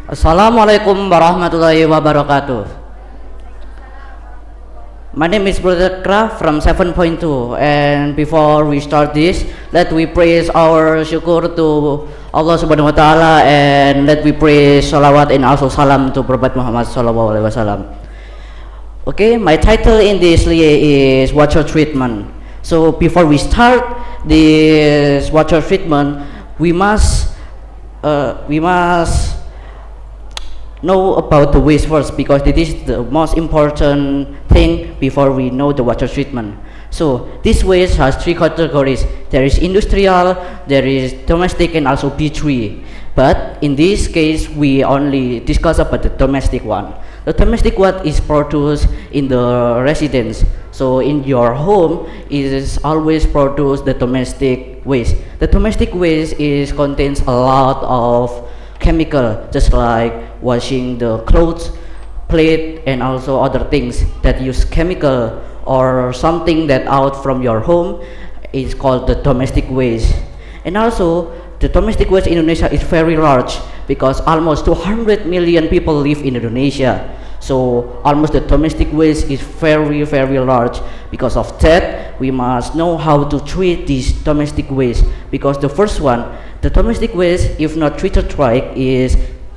Assalamualaikum warahmatullahi wabarakatuh. My name is Putra from 7.2, and before we start this, let we praise our syukur to Allah Subhanahu wa Ta'ala, and let we praise salawat and also salam to Prophet Muhammad Sallallahu Alaihi Wasallam. Okay, my title in this is water treatment. So before we start this water treatment, we must know about the waste first, because this is the most important thing before we know the water treatment. So this waste has three categories. There is industrial, there is domestic, and also VII. But in this case, we only discuss about the domestic one. The domestic one is produced in the residence. So in your home, it is always produced the domestic waste. The domestic waste contains a lot of chemical, just like washing the clothes, plate, and also other things that use chemical or something that out from your home is called the domestic waste. And also the domestic waste in Indonesia is very large, because almost 200 million people live in Indonesia. So almost the domestic waste is very large. Because of that, we must know how to treat this domestic waste, because the first one, the domestic waste, if not treated right,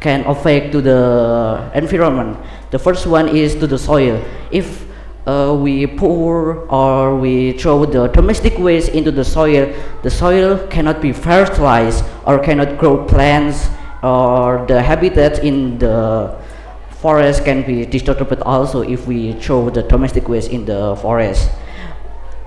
can affect to the environment. The first one is to the soil. If we pour or we throw the domestic waste into the soil cannot be fertilized or cannot grow plants, or the habitat in the forest can be disturbed also if we throw the domestic waste in the forest.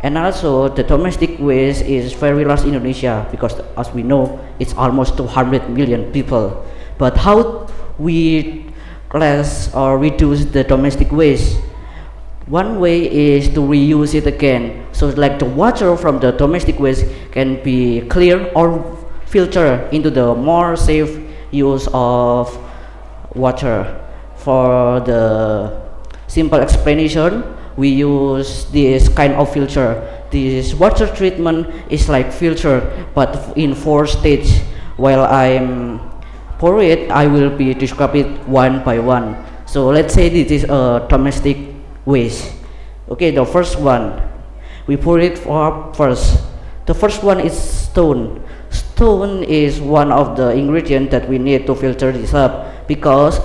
And also the domestic waste is very large in Indonesia, because as we know, it's almost 200 million people. But how we less or reduce the domestic waste? One way is to reuse it again. So like the water from the domestic waste can be cleared or filtered into the more safe use of water. For the simple explanation, we use this kind of filter. This water treatment is like filter, but in 4 stages. While I'm pour it, I will be describe it one by one. So let's say this is a domestic waste. Okay, the first one, we pour it first. The first one is stone. Stone is one of the ingredients that we need to filter this up, because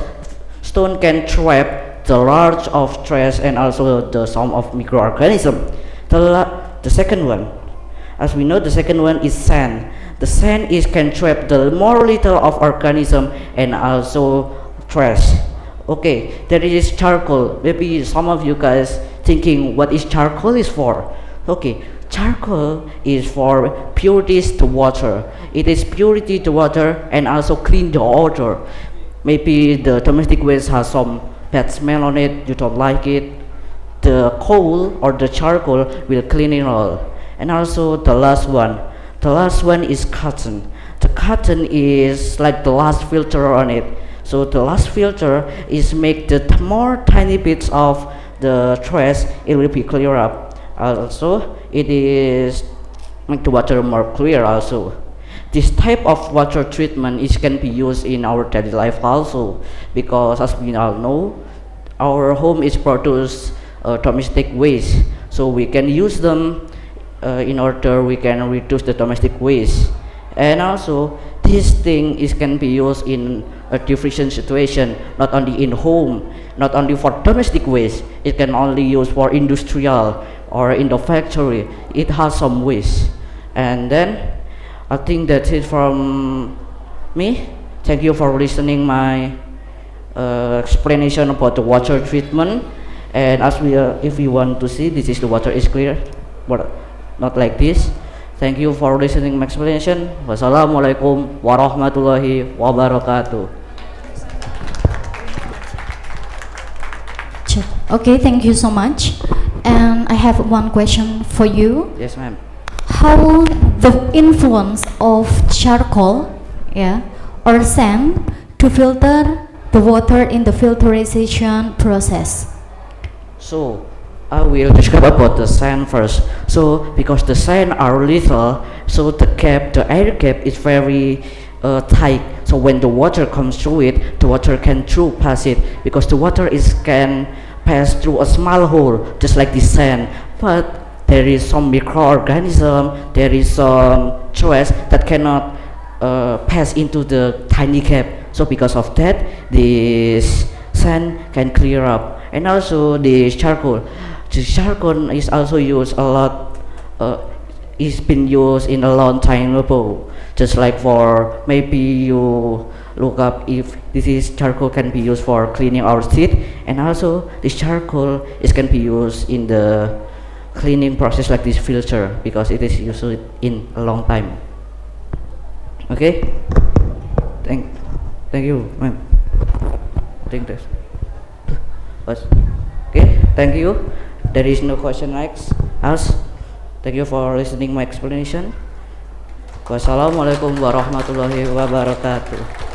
stone can trap the large of trash and also the some of microorganisms. The second one, as we know, the second one is sand. The sand can trap the more little of organism and also trash. Okay, there is charcoal. Maybe some of you guys thinking what is charcoal is for. Okay, charcoal is for purities to water. It is purity to water and also clean the odor. Maybe the domestic waste has some bad smell on it, you don't like it. The coal or the charcoal will clean it all. And also the last one is cotton. The cotton is like the last filter on it. So the last filter is make the more tiny bits of the trash, it will be clear up. Also it is make the water more clear also. This type of water treatment can be used in our daily life also, because as we all know, our home is produce domestic waste, so we can use them in order we can reduce the domestic waste. And also this thing can be used in a different situation, not only in home, not only for domestic waste, it can only use for industrial or in the factory. It has some waste. And then I think that's it from me. Thank you for listening my explanation about the water treatment. And as if you want to see, this is the water is clear, but not like this. Thank you for listening my explanation. Wassalamualaikum warahmatullahi wabarakatuh. Okay, thank you so much. And I have one question for you. Yes, ma'am. How the influence of charcoal, or sand to filter the water in the filterization process? So I will describe about the sand first. So because the sand are little, so the air gap is very tight. So when the water comes through it, the water can through pass it because the water is can pass through a small hole, just like the sand. But there is some microorganism, there is some trash that cannot pass into the tiny cap. So because of that, this sand can clear up. And also the charcoal. The charcoal is also used a lot. It's been used in a long time ago. Just like for maybe you look up if this is charcoal can be used for cleaning our teeth, and also this charcoal is can be used in the cleaning process like this filter because it is used in a long time. Okay. Thank you, ma'am. Think this. Okay. Thank you. There is no question next. Us. Thank you for listening my explanation. Wassalamualaikum warahmatullahi wabarakatuh.